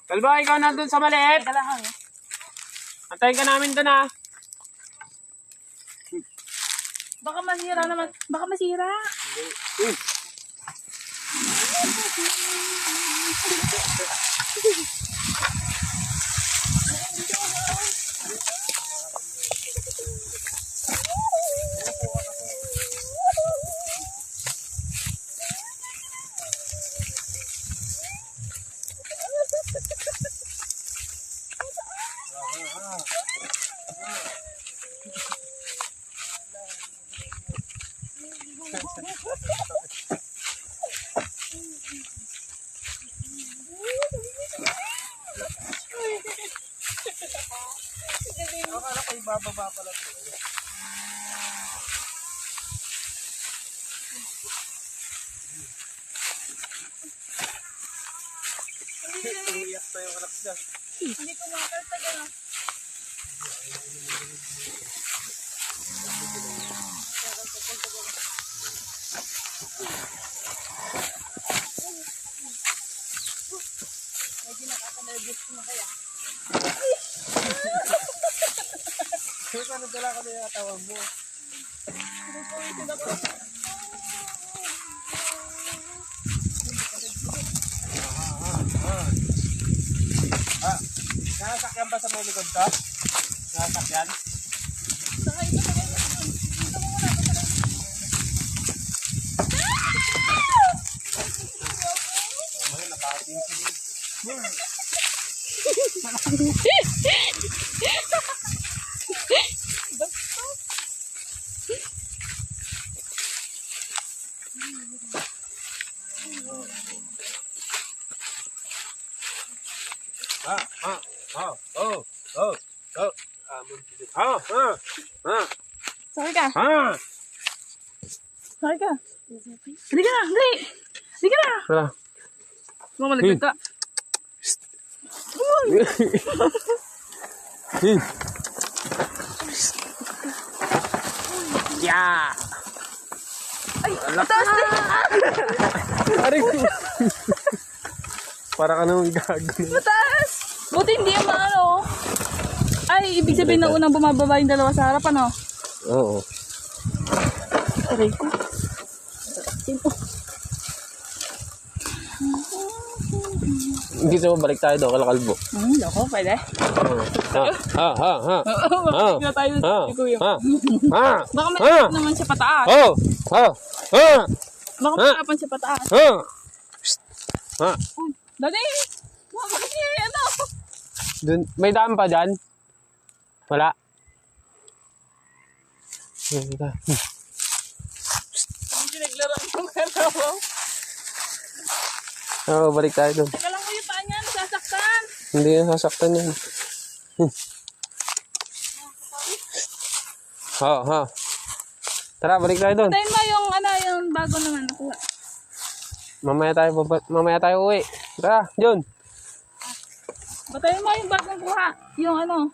Kalbo, ikaw na dun sa maliit. Teka lang kami. Antayin ka namin dun ha. Baka masira naman. Baka masira. Akala ko ibababa pala ito. Umiyak tayo anak dyan. Hindi ko makakaltag na. Medyo nakaka-nervous na kaya. Ano dala ka na yung atawan mo? Nakasakyan ba sa may likod ka? Nakasakyan? Sakay ka sakay. Dito mo muna. Mga nakating sa din. Sakay ka. Sakay ka. Hindi ka na. Hindi ka na. Tara. Mamaligod ka. Yeah! Ay, mataas din. Aray ko! Para ka naman gago. Mataas. Buti hindi yung maano. Ay, ibig sabihin na unang bumababa yung dalawa sa harapan, oh. Oo. Aray ko. Gusto mo balik tayo doon, kalakalbo. Loko, pwede. Ha. Na tayo sa kuya. Ha. Baka may naman siya pataas. Oh. Ha. Ha. Baka may harapan siya pataas. Ha. Ha. Uy, Dani! Bakit niya ano? Dun, may daan pa dyan? Wala. Hindi naglaro yung kalawa. Oo, balik tayo doon. Teka lang ko yung paa niya, nasasaktan. Hindi na sasaktan yan. Ha. Tara, balik tayo doon. Tayo mo yung ano, yung bago naman nakuha. Mamaya tayo uwi. Tara, John. Batayin mo yung bagong kuha. Yung ano,